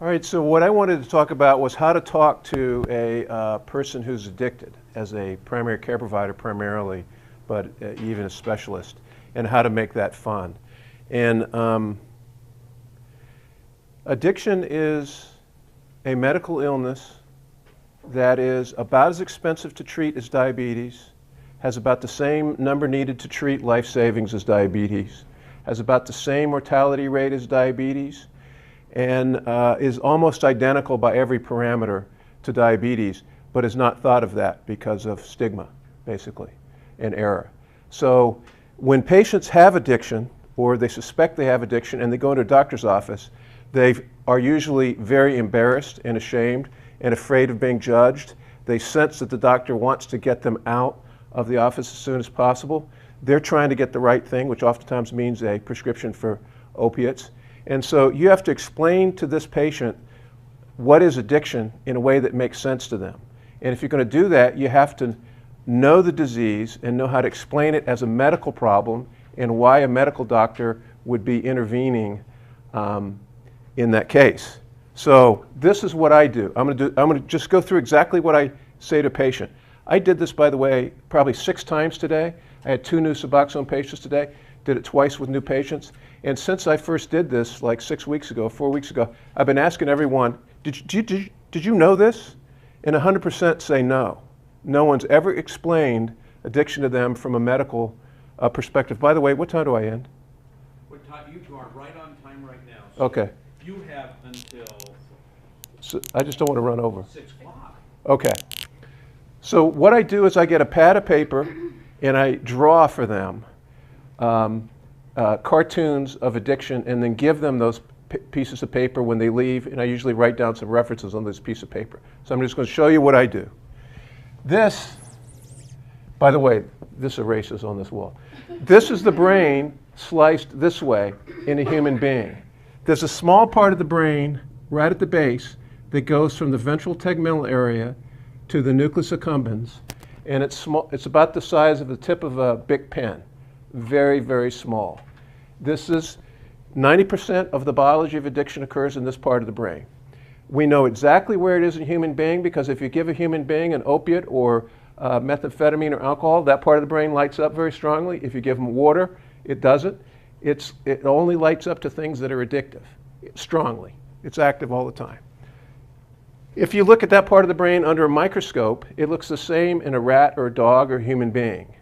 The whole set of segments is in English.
right, so what I wanted to talk about was how to talk to a person who's addicted as a primary care provider primarily, but even a specialist, and how to make that fun. And addiction is a medical illness that is about as expensive to treat as diabetes, has about the same number needed to treat life savings as diabetes, has about the same mortality rate as diabetes, and is almost identical by every parameter to diabetes, but is not thought of that because of stigma, basically, and error. So when patients have addiction, or they suspect they have addiction, and they go into a doctor's office, they are usually very embarrassed and ashamed and afraid of being judged. They sense that the doctor wants to get them out of the office as soon as possible. They're trying to get the right thing, which oftentimes means a prescription for opiates. And so you have to explain to this patient what is addiction in a way that makes sense to them. And if you're going to do that, you have to know the disease and know how to explain it as a medical problem and why a medical doctor would be intervening in that case. So this is what I do. I'm going to just go through exactly what I say to a patient. I did this, by the way, probably 6 times today. I had 2 new Suboxone patients today. Did it twice with new patients. And since I first did this, like 6 weeks ago, 4 weeks ago, I've been asking everyone, did you know this? And 100% say no. No one's ever explained addiction to them from a medical perspective. By the way, what time do I end? You are right on time right now. So okay. You have until... So I just don't want to run over. 6 o'clock. Okay. So what I do is I get a pad of paper and I draw for them cartoons of addiction and then give them those pieces of paper when they leave, and I usually write down some references on this piece of paper. So I'm just going to show you what I do. This, by the way, this erases on this wall. This is the brain sliced this way in a human being. There's a small part of the brain right at the base that goes from the ventral tegmental area to the nucleus accumbens, and it's small. It's about the size of the tip of a Bic pen. Very, very small. This is 90% of the biology of addiction occurs in this part of the brain. We know exactly where it is in a human being because if you give a human being an opiate or methamphetamine or alcohol, that part of the brain lights up very strongly. If you give them water, it doesn't. It only lights up to things that are addictive, strongly. It's active all the time. If you look at that part of the brain under a microscope, it looks the same in a rat or a dog or a human being.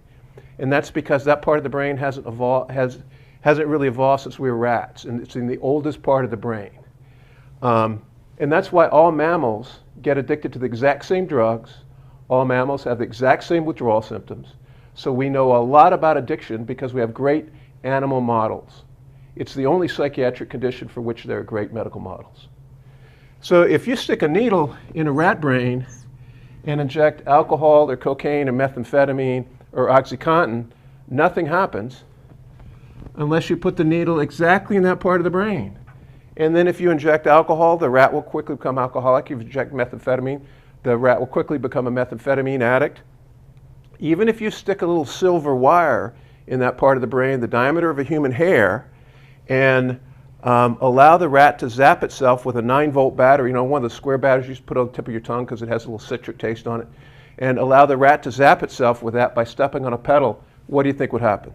And that's because that part of the brain hasn't really evolved since we were rats, and it's in the oldest part of the brain. And that's why all mammals get addicted to the exact same drugs. All mammals have the exact same withdrawal symptoms. So we know a lot about addiction because we have great animal models. It's the only psychiatric condition for which there are great medical models. So if you stick a needle in a rat brain and inject alcohol or cocaine or methamphetamine or OxyContin, nothing happens unless you put the needle exactly in that part of the brain. And then if you inject alcohol, the rat will quickly become alcoholic. If you inject methamphetamine, the rat will quickly become a methamphetamine addict. Even if you stick a little silver wire in that part of the brain, the diameter of a human hair, and allow the rat to zap itself with a 9-volt battery, one of the square batteries you just put on the tip of your tongue because it has a little citric taste on it, and allow the rat to zap itself with that by stepping on a pedal, what do you think would happen?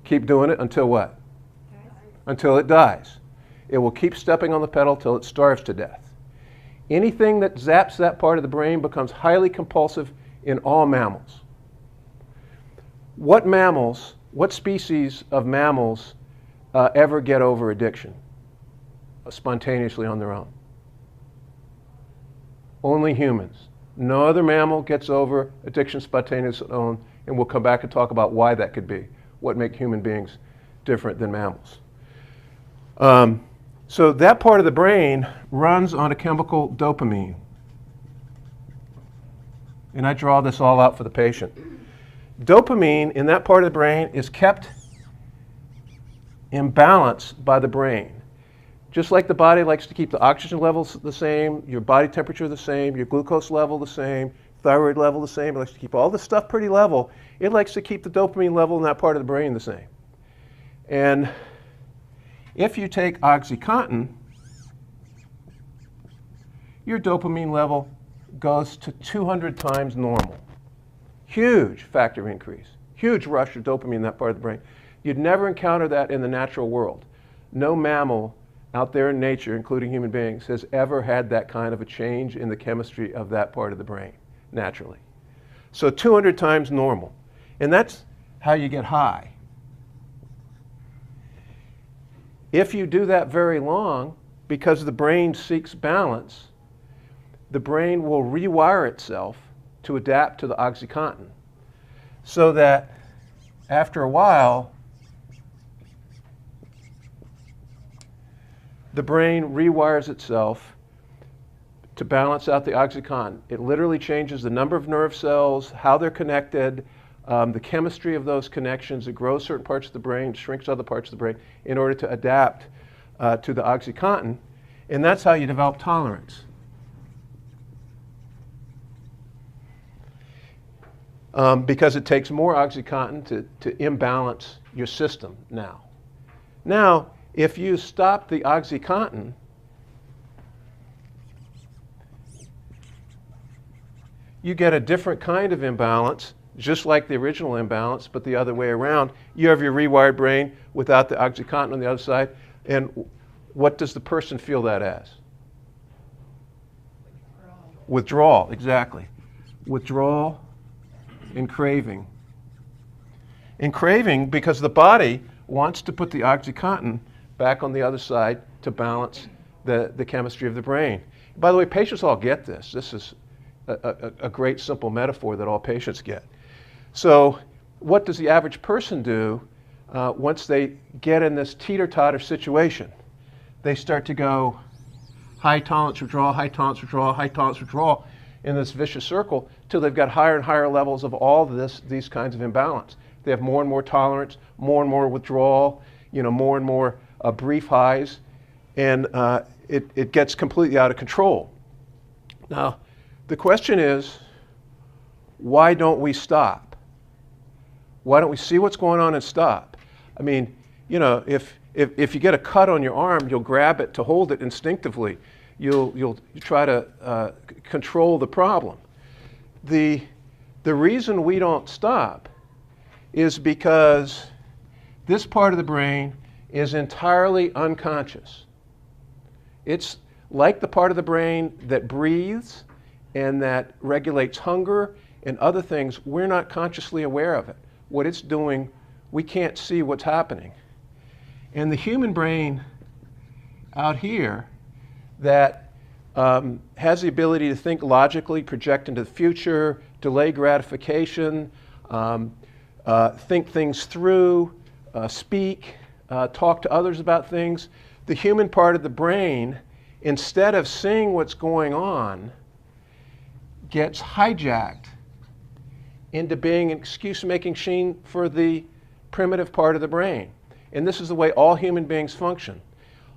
Keep doing it until what? Until it dies. It will keep stepping on the pedal till it starves to death. Anything that zaps that part of the brain becomes highly compulsive in all mammals. What species of mammals ever get over addiction spontaneously on their own? Only humans. No other mammal gets over addiction spontaneously on their own, and we'll come back and talk about why that could be, what makes human beings different than mammals. So that part of the brain runs on a chemical dopamine. And I draw this all out for the patient. Dopamine in that part of the brain is kept in balance by the brain. Just like the body likes to keep the oxygen levels the same, your body temperature the same, your glucose level the same, thyroid level the same, it likes to keep all this stuff pretty level, it likes to keep the dopamine level in that part of the brain the same. And if you take OxyContin your dopamine level goes to 200 times normal. Huge factor increase, huge rush of dopamine in that part of the brain. You'd never encounter that in the natural world. No mammal out there in nature, including human beings, has ever had that kind of a change in the chemistry of that part of the brain, naturally. So 200 times normal. And that's how you get high. If you do that very long, because the brain seeks balance, the brain will rewire itself to adapt to the OxyContin, so that after a while, the brain rewires itself to balance out the OxyContin. It literally changes the number of nerve cells, how they're connected, the chemistry of those connections. It grows certain parts of the brain, shrinks other parts of the brain in order to adapt to the OxyContin. And that's how you develop tolerance. Because it takes more OxyContin to imbalance your system now. Now, if you stop the OxyContin, you get a different kind of imbalance, just like the original imbalance, but the other way around. You have your rewired brain without the OxyContin on the other side. And what does the person feel that as? Withdrawal, exactly. Withdrawal and craving. And craving because the body wants to put the OxyContin back on the other side to balance the chemistry of the brain. By the way, patients all get this. This is a great simple metaphor that all patients get. So what does the average person do once they get in this teeter-totter situation? They start to go high tolerance withdrawal, high tolerance withdrawal, high tolerance withdrawal in this vicious circle till they've got higher and higher levels of all of these kinds of imbalance. They have more and more tolerance, more and more withdrawal, more and more brief highs, and it gets completely out of control. Now, the question is, why don't we stop? Why don't we see what's going on and stop? I mean, if you get a cut on your arm, you'll grab it to hold it instinctively. You'll try to control the problem. The reason we don't stop is because this part of the brain is entirely unconscious. It's like the part of the brain that breathes and that regulates hunger and other things. We're not consciously aware of it. What it's doing, we can't see what's happening. And the human brain out here that has the ability to think logically, project into the future, delay gratification, think things through, speak, talk to others about things. The human part of the brain, instead of seeing what's going on, gets hijacked into being an excuse-making machine for the primitive part of the brain. And this is the way all human beings function.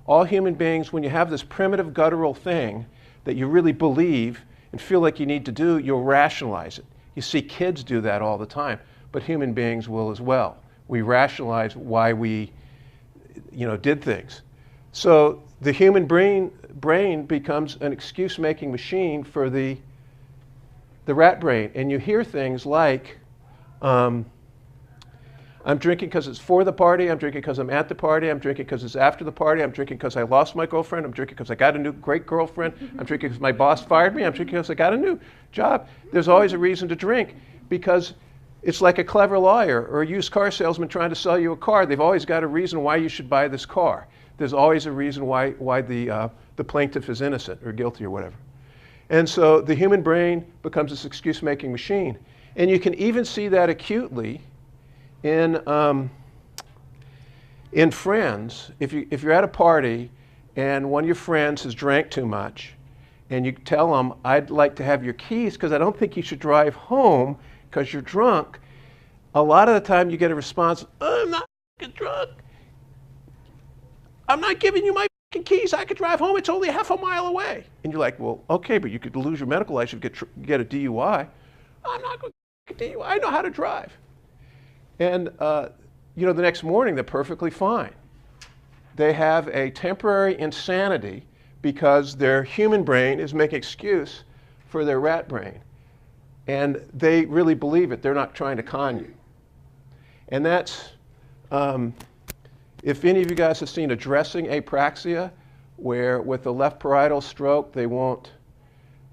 All human beings, when you have this primitive guttural thing that you really believe and feel like you need to do, you'll rationalize it. You see kids do that all the time, but human beings will as well. We rationalize why we did things. So the human brain becomes an excuse-making machine for the rat brain. And you hear things like, I'm drinking because it's for the party, I'm drinking because I'm at the party, I'm drinking because it's after the party, I'm drinking because I lost my girlfriend, I'm drinking because I got a new great girlfriend, I'm drinking because my boss fired me, I'm drinking because I got a new job. There's always a reason to drink because it's like a clever lawyer or a used car salesman trying to sell you a car. They've always got a reason why you should buy this car. There's always a reason why the plaintiff is innocent or guilty or whatever. And so the human brain becomes this excuse-making machine. And you can even see that acutely in friends. If you're at a party and one of your friends has drank too much and you tell them, I'd like to have your keys because I don't think you should drive home because you're drunk, a lot of the time you get a response, I'm not drunk. I'm not giving you my keys. I could drive home. It's only half a mile away. And you're like, well, okay, but you could lose your medical license, get a DUI. I'm not going to get a DUI. I know how to drive. And the next morning they're perfectly fine. They have a temporary insanity because their human brain is making excuse for their rat brain. And they really believe it. They're not trying to con you. And that's, if any of you guys have seen addressing apraxia, where with the left parietal stroke, they won't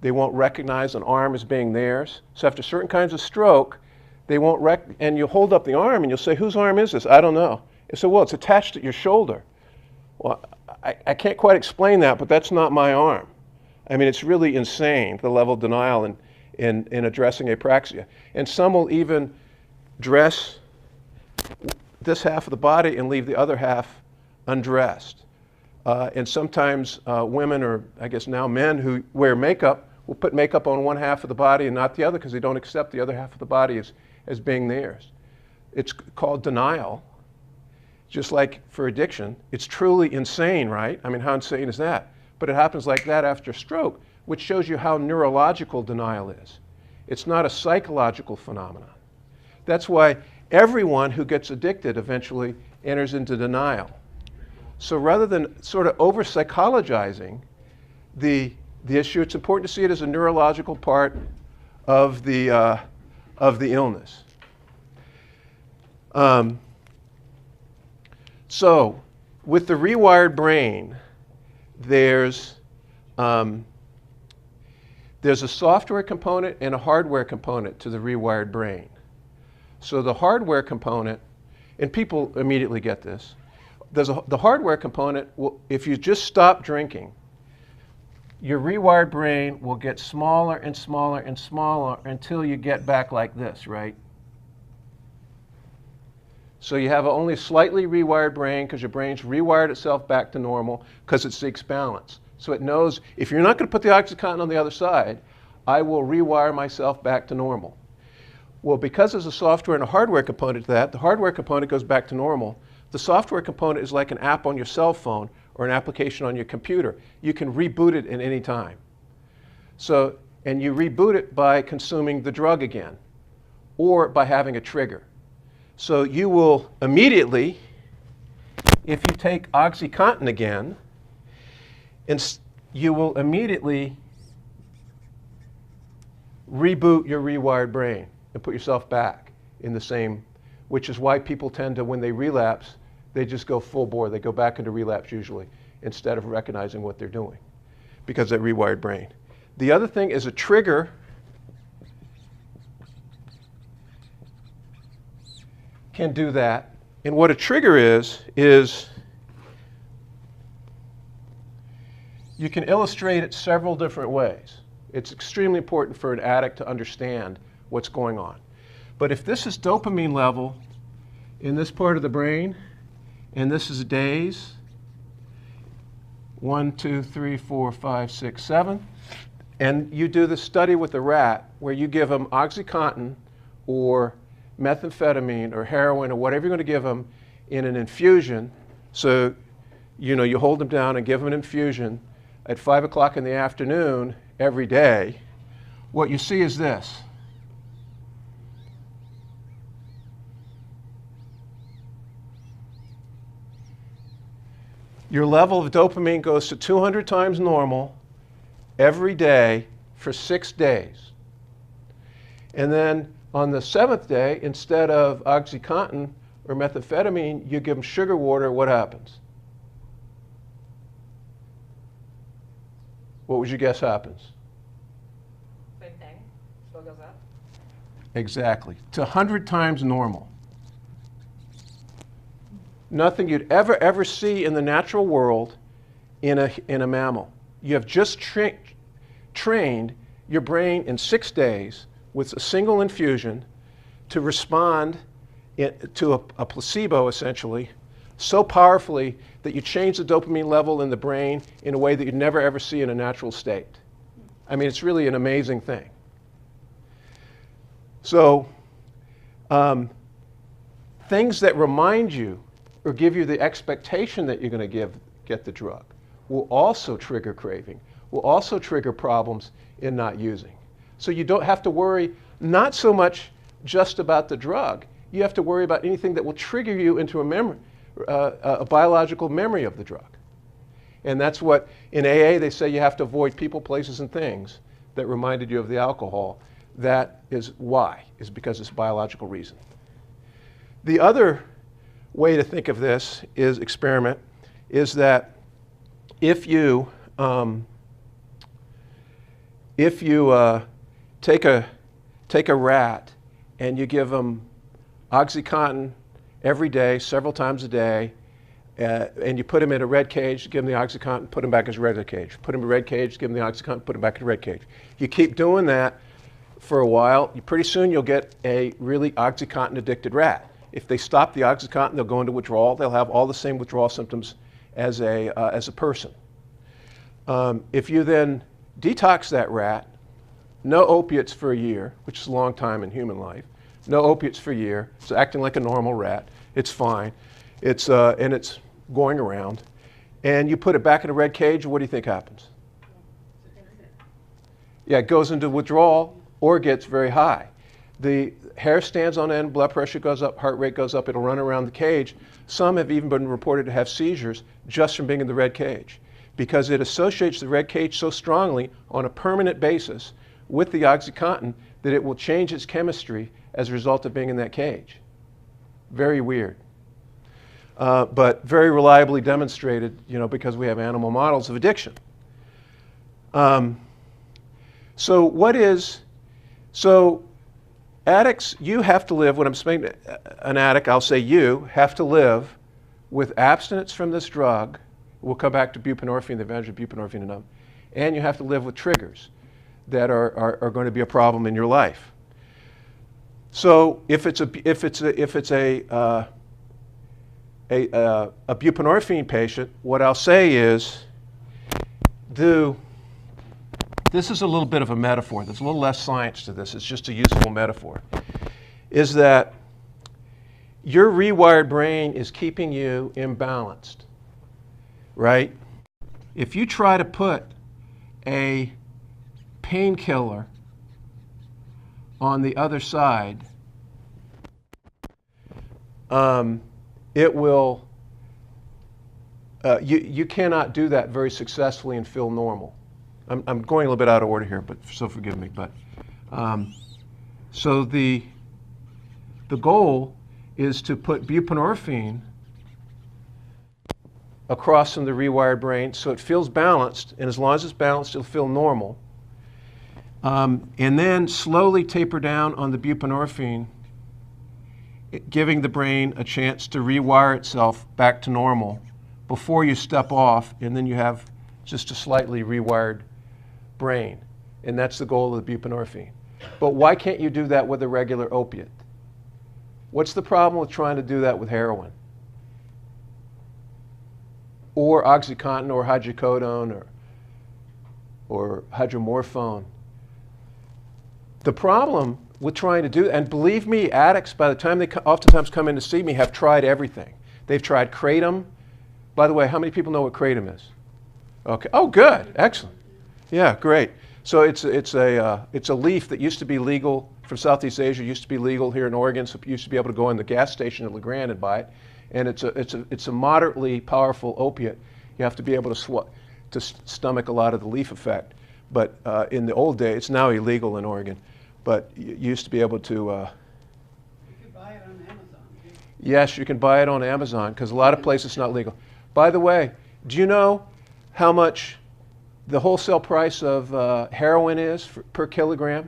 recognize an arm as being theirs. So after certain kinds of stroke, they won't and you hold up the arm and you'll say, whose arm is this? I don't know. And so, well, it's attached at your shoulder. Well, I can't quite explain that, but that's not my arm. I mean, it's really insane, the level of denial in addressing apraxia. And some will even dress this half of the body and leave the other half undressed. And sometimes women, or I guess now men who wear makeup, will put makeup on one half of the body and not the other because they don't accept the other half of the body as being theirs. It's called denial. Just like for addiction, it's truly insane, right? I mean, how insane is that? But it happens like that after stroke, which shows you how neurological denial is. It's not a psychological phenomenon. That's why everyone who gets addicted eventually enters into denial. So rather than sort of over-psychologizing the issue, it's important to see it as a neurological part of the illness. So with the rewired brain, there's a software component and a hardware component to the rewired brain. So the hardware component, and people immediately get this, the hardware component, if you just stop drinking, your rewired brain will get smaller and smaller and smaller until you get back like this, right? So you have only slightly rewired brain because your brain's rewired itself back to normal because it seeks balance. So it knows if you're not going to put the OxyContin on the other side, I will rewire myself back to normal. Well, because there's a software and a hardware component to that, the hardware component goes back to normal. The software component is like an app on your cell phone or an application on your computer. You can reboot it at any time. So, and you reboot it by consuming the drug again or by having a trigger. So you will immediately, if you take OxyContin again, you will immediately reboot your rewired brain and put yourself back in the same, which is why people tend to, when they relapse, they just go full bore. They go back into relapse usually instead of recognizing what they're doing because of that rewired brain. The other thing is a trigger can do that. And what a trigger is you can illustrate it several different ways. It's extremely important for an addict to understand what's going on. But if this is dopamine level in this part of the brain, and this is days, 1, 2, 3, 4, 5, 6, 7, and you do the study with a rat where you give them OxyContin or methamphetamine or heroin or whatever you're going to give them in an infusion. So, you hold them down and give them an infusion at 5 o'clock in the afternoon every day. What you see is this. Your level of dopamine goes to 200 times normal every day for 6 days. And then on the 7th day, instead of OxyContin or methamphetamine, you give them sugar water. What happens? What would you guess happens? Same thing. Still goes up. Exactly. To 100 times normal. Nothing you'd ever see in the natural world in a mammal. You have just trained your brain in 6 days with a single infusion to respond to a placebo, essentially, so powerfully that you change the dopamine level in the brain in a way that you'd never ever see in a natural state. I mean, it's really an amazing thing. So, things that remind you or give you the expectation that you're going to get the drug will also trigger craving, will also trigger problems in not using. So you don't have to worry not so much just about the drug. You have to worry about anything that will trigger you into a biological memory of the drug. And that's what, in AA, they say you have to avoid people, places, and things that reminded you of the alcohol. That is why, is because it's a biological reason. The other way to think of this is experiment, is that if you take a rat and you give them OxyContin every day, several times a day, and you put him in a red cage, give him the OxyContin, put him back in his regular cage. Put him in a red cage, give him the OxyContin, put him back in a red cage. You keep doing that for a while, pretty soon you'll get a really OxyContin addicted rat. If they stop the OxyContin, they'll go into withdrawal. They'll have all the same withdrawal symptoms as a person. If you then detox that rat, no opiates for a year, which is a long time in human life, no opiates for a year, it's acting like a normal rat, it's fine, and it's going around, and you put it back in a red cage, what do you think happens? Yeah, it goes into withdrawal or gets very high. The hair stands on end, blood pressure goes up, heart rate goes up, it'll run around the cage. Some have even been reported to have seizures just from being in the red cage, because it associates the red cage so strongly on a permanent basis with the OxyContin that it will change its chemistry as a result of being in that cage. Very weird. But very reliably demonstrated, because we have animal models of addiction. So addicts, you have to live, when I'm saying an addict, I'll say you have to live with abstinence from this drug. We'll come back to buprenorphine, the advantage of buprenorphine, and you have to live with triggers that are going to be a problem in your life. So if it's a buprenorphine patient, what I'll say is, this is a little bit of a metaphor. There's a little less science to this. It's just a useful metaphor. Is that your rewired brain is keeping you imbalanced, right? If you try to put a painkiller on the other side, it will, you cannot do that very successfully and feel normal. I'm going a little bit out of order here, but so forgive me. But so the goal is to put buprenorphine across from the rewired brain so it feels balanced, and as long as it's balanced, it'll feel normal. And then slowly taper down on the buprenorphine, giving the brain a chance to rewire itself back to normal before you step off, and then you have just a slightly rewired brain. And that's the goal of the buprenorphine. But why can't you do that with a regular opiate? What's the problem with trying to do that with heroin? Or OxyContin or hydrocodone or hydromorphone? The problem with trying to do, and believe me, addicts, by the time they oftentimes come in to see me, have tried everything. They've tried kratom. By the way, how many people know what kratom is? Okay. Oh, good. Excellent. Yeah, great. So it's a leaf that used to be legal from Southeast Asia. Used to be legal here in Oregon. So you used to be able to go in the gas station at LeGrand and buy it. And it's a moderately powerful opiate. You have to be able to stomach a lot of the leaf effect. But in the old days, it's now illegal in Oregon. But you used to be able to. You can buy it on Amazon. Yes, you can buy it on Amazon because a lot of places it's not legal. By the way, do you know how much the wholesale price of heroin is per kilogram?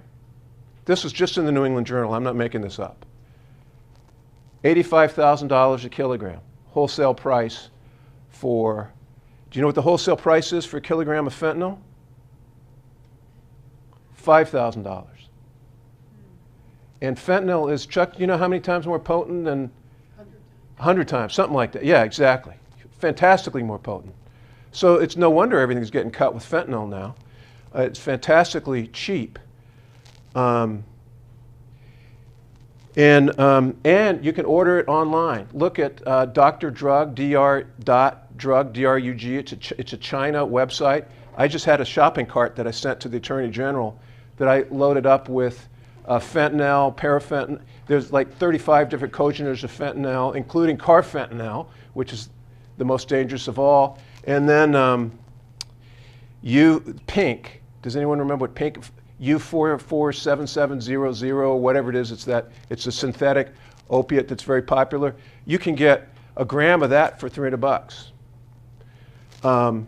This was just in the New England Journal. I'm not making this up. $85,000 a kilogram. Wholesale price for, do you know what the wholesale price is for a kilogram of fentanyl? $5,000. And fentanyl is, Chuck, you know how many times more potent than? 100 times, something like that. Yeah, exactly. Fantastically more potent. So it's no wonder everything's getting cut with fentanyl now. It's fantastically cheap. And you can order it online. Look at Dr. Drug, Dr.drug, D-R-U-G. It's a China website. I just had a shopping cart that I sent to the Attorney General that I loaded up with fentanyl, parafentanyl. There's like 35 different cogeners of fentanyl, including carfentanil, which is the most dangerous of all. And then pink. Does anyone remember what pink? U447700, whatever it is. It's a synthetic opiate that's very popular. You can get a gram of that for $300. I'm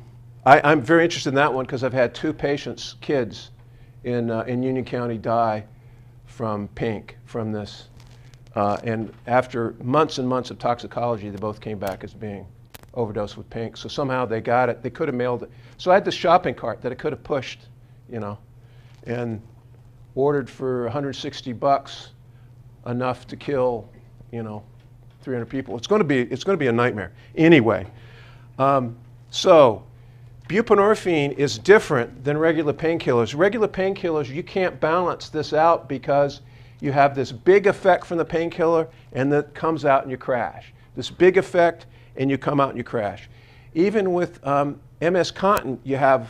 very interested in that one because I've had 2 patients, kids, in Union County die from pink, from this. And after months and months of toxicology, they both came back as being overdosed with pink. So somehow they got it. They could have mailed it. So I had this shopping cart that I could have pushed, and ordered for $160, enough to kill, 300 people. It's going to be a nightmare. Anyway, so buprenorphine is different than regular painkillers. Regular painkillers, you can't balance this out because you have this big effect from the painkiller and that comes out and you crash. This big effect and you come out and you crash. Even with MS Contin, you have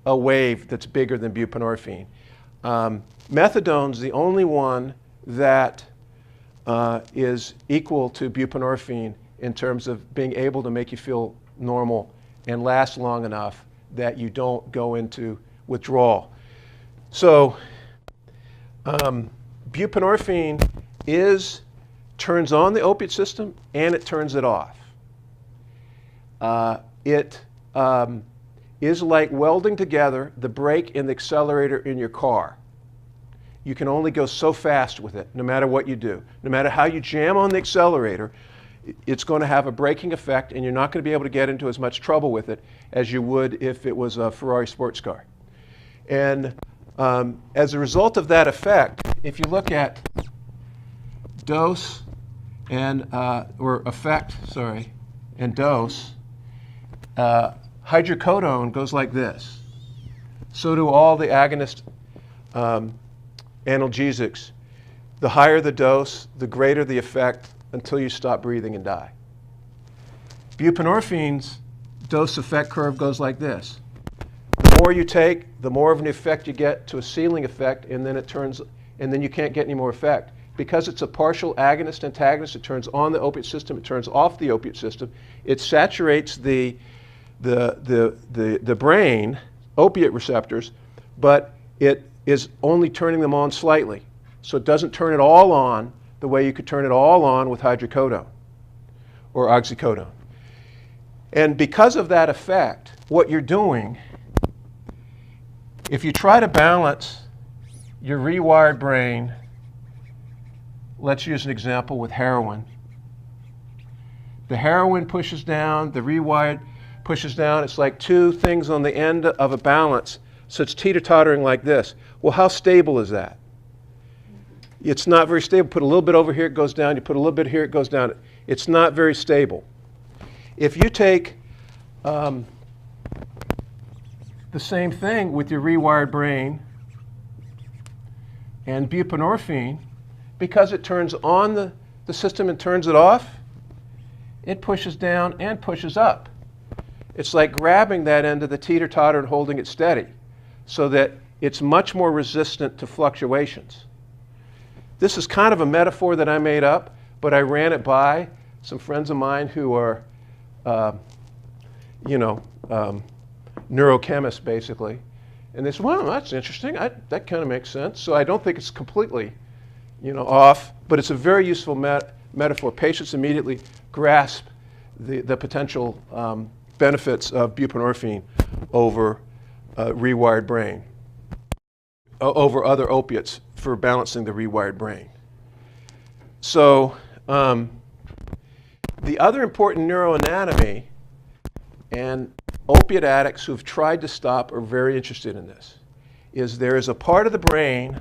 a wave that's bigger than buprenorphine. Methadone's the only one that is equal to buprenorphine in terms of being able to make you feel normal and last long enough that you don't go into withdrawal. So buprenorphine turns on the opiate system and it turns it off. It is like welding together the brake and the accelerator in your car. You can only go so fast with it, no matter what you do. No matter how you jam on the accelerator, it's going to have a braking effect, and you're not going to be able to get into as much trouble with it as you would if it was a Ferrari sports car. And as a result of that effect, if you look at dose and and dose, hydrocodone goes like this. So do all the agonist analgesics. The higher the dose, the greater the effect until you stop breathing and die. Buprenorphine's dose effect curve goes like this. The more you take, the more of an effect you get to a ceiling effect, and then you can't get any more effect. Because it's a partial agonist antagonist, it turns on the opiate system, it turns off the opiate system. It saturates the brain, opiate receptors, but it is only turning them on slightly. So it doesn't turn it all on the way you could turn it all on with hydrocodone or oxycodone. And because of that effect, what you're doing, if you try to balance your rewired brain, let's use an example with heroin. The heroin pushes down, the rewired pushes down. It's like 2 things on the end of a balance. So it's teeter-tottering like this. Well, how stable is that? It's not very stable. Put a little bit over here, it goes down. You put a little bit here, it goes down. It's not very stable. If you take the same thing with your rewired brain and buprenorphine, because it turns on the system and turns it off, it pushes down and pushes up. It's like grabbing that end of the teeter-totter and holding it steady so that it's much more resistant to fluctuations. This is kind of a metaphor that I made up, but I ran it by some friends of mine who are, neurochemists basically. And they said, well, that's interesting. That kind of makes sense. So I don't think it's completely, off, but it's a very useful metaphor. Patients immediately grasp the potential benefits of buprenorphine over rewired brain, over other opiates for balancing the rewired brain. So the other important neuroanatomy, and opiate addicts who've tried to stop are very interested in this, is there is a part of the brain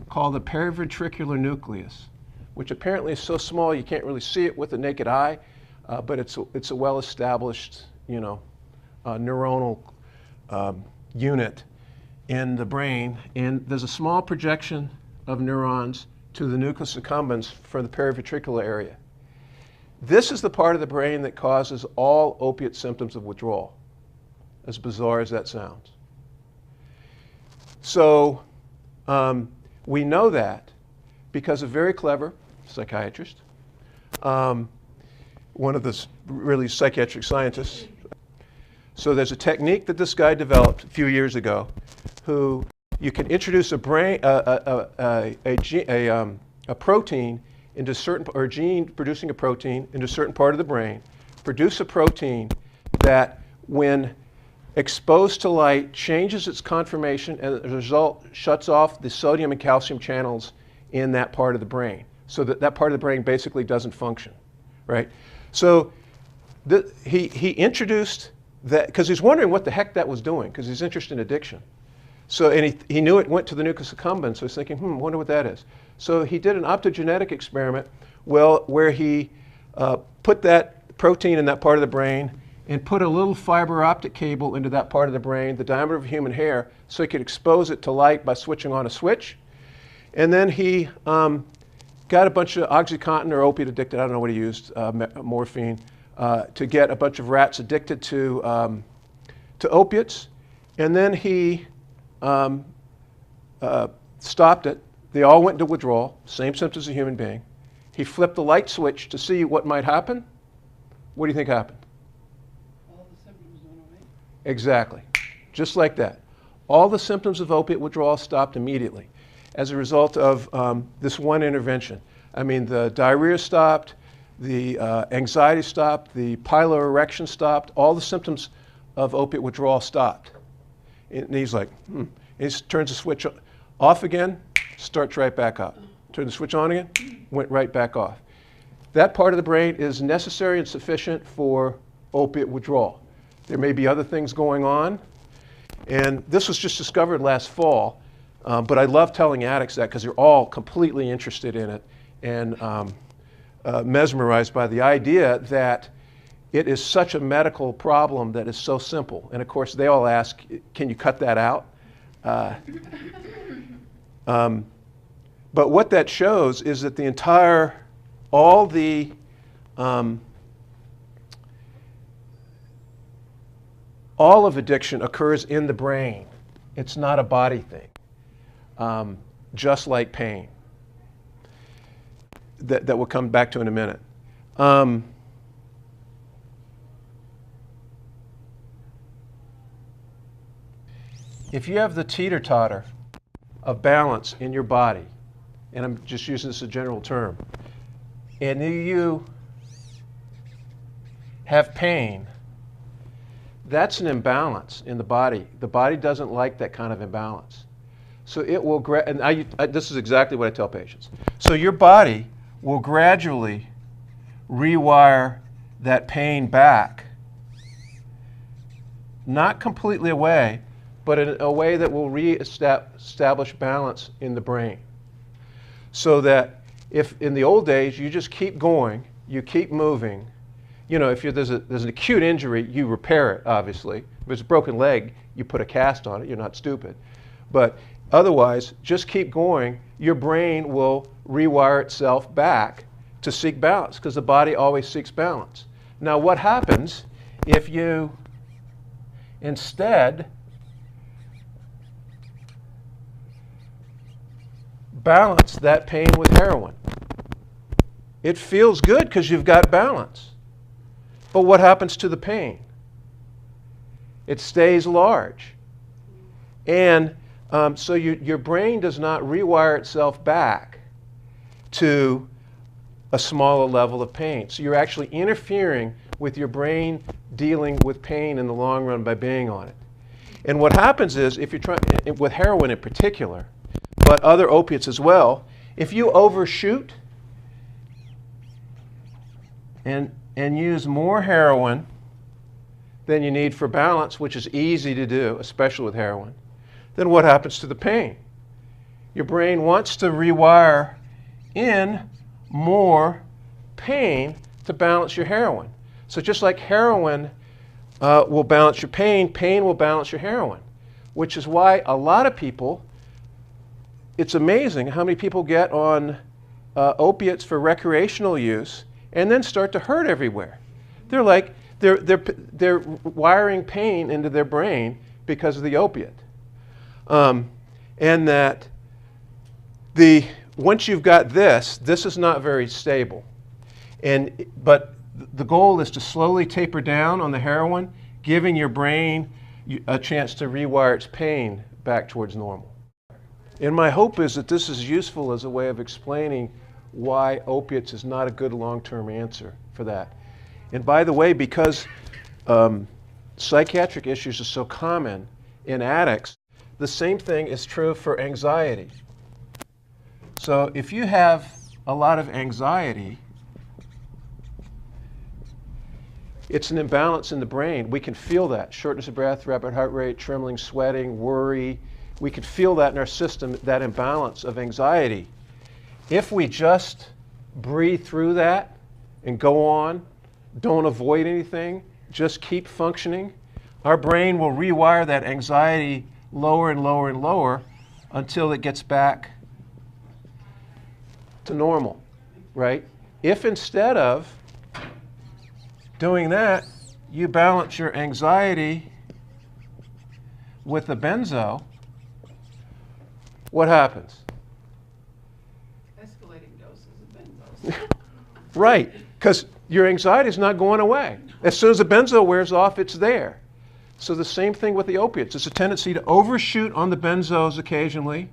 called the periventricular nucleus, which apparently is so small you can't really see it with the naked eye, but it's a well-established, neuronal unit in the brain, and there's a small projection of neurons to the nucleus accumbens from the periventricular area. This is the part of the brain that causes all opiate symptoms of withdrawal, as bizarre as that sounds. So we know that because a very clever psychiatrist, one of the really psychiatric scientists, So there's a technique that this guy developed a few years ago, who you can introduce a protein into certain, or a gene producing a protein into a certain part of the brain, produce a protein that, when exposed to light, changes its conformation, and as a result shuts off the sodium and calcium channels in that part of the brain, so that that part of the brain basically doesn't function, right? So he introduced that because he's wondering what the heck that was doing, because he's interested in addiction. So, and he knew it went to the nucleus accumbens, so he's thinking, wonder what that is. So he did an optogenetic experiment, where he put that protein in that part of the brain and put a little fiber optic cable into that part of the brain, the diameter of a human hair, so he could expose it to light by switching on a switch. And then he got a bunch of OxyContin or opiate addicted, I don't know what he used, morphine, to get a bunch of rats addicted to opiates. And then he stopped it. They all went into withdrawal, same symptoms as a human being. He flipped the light switch to see what might happen. What do you think happened? All the symptoms went away. Exactly, just like that. All the symptoms of opiate withdrawal stopped immediately as a result of this one intervention. I mean, the diarrhea stopped, the anxiety stopped, the piloerection stopped, all the symptoms of opiate withdrawal stopped. And he's like, And he turns the switch off again, starts right back up. Turn the switch on again, went right back off. That part of the brain is necessary and sufficient for opiate withdrawal. There may be other things going on. And this was just discovered last fall. But I love telling addicts that, because they're all completely interested in it and mesmerized by the idea that it is such a medical problem that is so simple. And of course, they all ask, can you cut that out? But what that shows is that all of addiction occurs in the brain. It's not a body thing, just like pain. That we'll come back to in a minute. If you have the teeter-totter of balance in your body, and I'm just using this as a general term, and you have pain, that's an imbalance in the body. The body doesn't like that kind of imbalance. So it will, this is exactly what I tell patients. So your body will gradually rewire that pain back, not completely away, but in a way that will re-establish balance in the brain. So that if in the old days you just keep going, you keep moving, if there's an acute injury, you repair it, obviously. If it's a broken leg, you put a cast on it, you're not stupid. But otherwise, just keep going, your brain will rewire itself back to seek balance, because the body always seeks balance. Now, what happens if you instead balance that pain with heroin? It feels good because you've got balance. But what happens to the pain? It stays large. And so your brain does not rewire itself back to a smaller level of pain. So you're actually interfering with your brain dealing with pain in the long run by being on it. And what happens is, if you're trying, with heroin in particular, but other opiates as well, if you overshoot and use more heroin than you need for balance, which is easy to do, especially with heroin, then what happens to the pain? Your brain wants to rewire in more pain to balance your heroin. So just like heroin will balance your pain, pain will balance your heroin, which is why a lot of people, it's amazing how many people get on opiates for recreational use and then start to hurt everywhere. They're like, they're wiring pain into their brain because of the opiate. And that once you've got this is not very stable. But the goal is to slowly taper down on the heroin, giving your brain a chance to rewire its pain back towards normal. And my hope is that this is useful as a way of explaining why opiates is not a good long-term answer for that. And by the way, because psychiatric issues are so common in addicts, the same thing is true for anxiety. So if you have a lot of anxiety, it's an imbalance in the brain. We can feel that. Shortness of breath, rapid heart rate, trembling, sweating, worry. We can feel that in our system, that imbalance of anxiety. If we just breathe through that and go on, don't avoid anything, just keep functioning, our brain will rewire that anxiety lower and lower and lower until it gets back to normal, right? If instead of doing that, you balance your anxiety with a benzo, what happens? Escalating doses of benzos. Right, because your anxiety is not going away. As soon as the benzo wears off, it's there. So the same thing with the opiates. It's a tendency to overshoot on the benzos occasionally,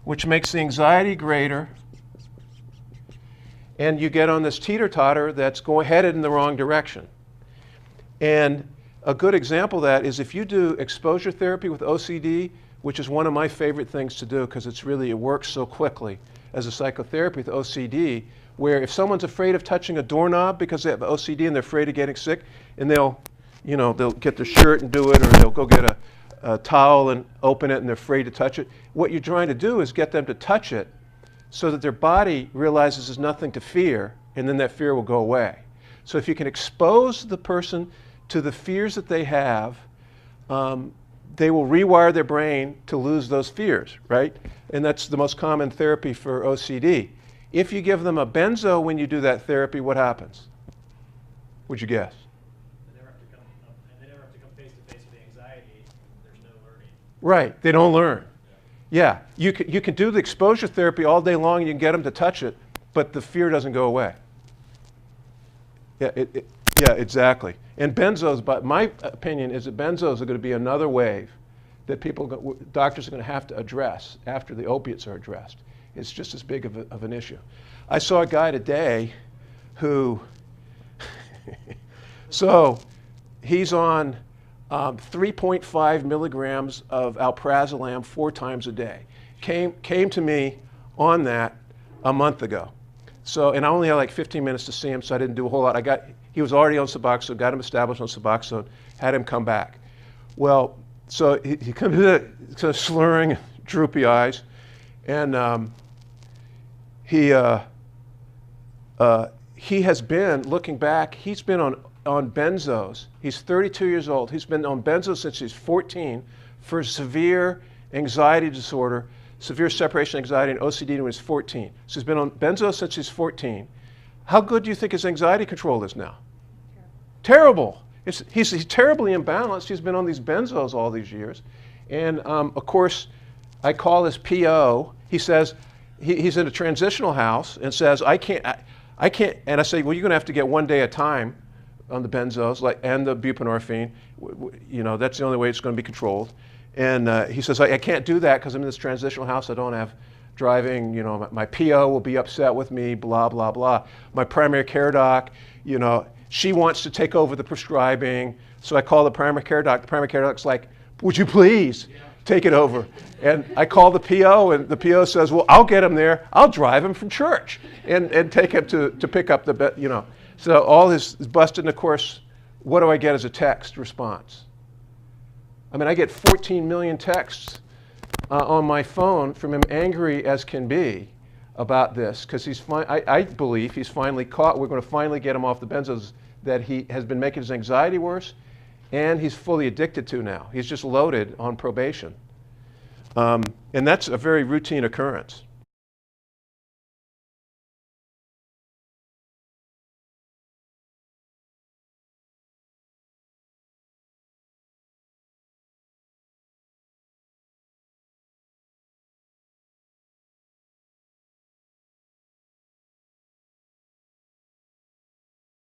which makes the anxiety greater. And you get on this teeter-totter that's headed in the wrong direction. And a good example of that is if you do exposure therapy with OCD, which is one of my favorite things to do because it works so quickly as a psychotherapy with OCD, where if someone's afraid of touching a doorknob because they have OCD and they're afraid of getting sick, and they'll get their shirt and do it, or they'll go get a towel and open it and they're afraid to touch it. What you're trying to do is get them to touch it so that their body realizes there's nothing to fear, and then that fear will go away. So if you can expose the person to the fears that they have, they will rewire their brain to lose those fears, right? And that's the most common therapy for OCD. If you give them a benzo when you do that therapy, what happens? What'd you guess? They never have to come face to face with the anxiety. There's no learning. Right, they don't learn. Yeah, you can do the exposure therapy all day long and you can get them to touch it, but the fear doesn't go away. Yeah, yeah, exactly. And benzos, but my opinion is that benzos are going to be another wave that doctors are going to have to address after the opiates are addressed. It's just as big of an issue. I saw a guy today who, so he's on 3.5 milligrams of alprazolam 4 times a day. Came to me on that a month ago. So, and I only had like 15 minutes to see him, so I didn't do a whole lot. He was already on Suboxone, got him established on Suboxone, had him come back. Well, so he comes in kind of slurring, droopy eyes, and he has been, looking back, he's been on benzos. He's 32 years old. He's been on benzos since he's 14 for severe anxiety disorder, severe separation anxiety and OCD when he's 14. So he's been on benzos since he's 14. How good do you think his anxiety control is now? Terrible. He's terribly imbalanced. He's been on these benzos all these years. And of course, I call his PO. He says, he's in a transitional house and says, I can't, and I say, well, you're going to have to get 1 day at a time on the benzos, and the buprenorphine. That's the only way it's going to be controlled. And he says, I can't do that because I'm in this transitional house. I don't have driving. My PO will be upset with me, blah, blah, blah. My primary care doc, she wants to take over the prescribing. So I call the primary care doc. The primary care doc's like, would you please take it over? And I call the PO, and the PO says, well, I'll get him there. I'll drive him from church and take him to pick up the, So all is busted, and of course, what do I get as a text response? I mean, I get 14 million texts on my phone from him, angry as can be about this, because I believe he's finally caught. We're going to finally get him off the benzos that he has been making his anxiety worse, and he's fully addicted to now. He's just loaded on probation. And that's a very routine occurrence.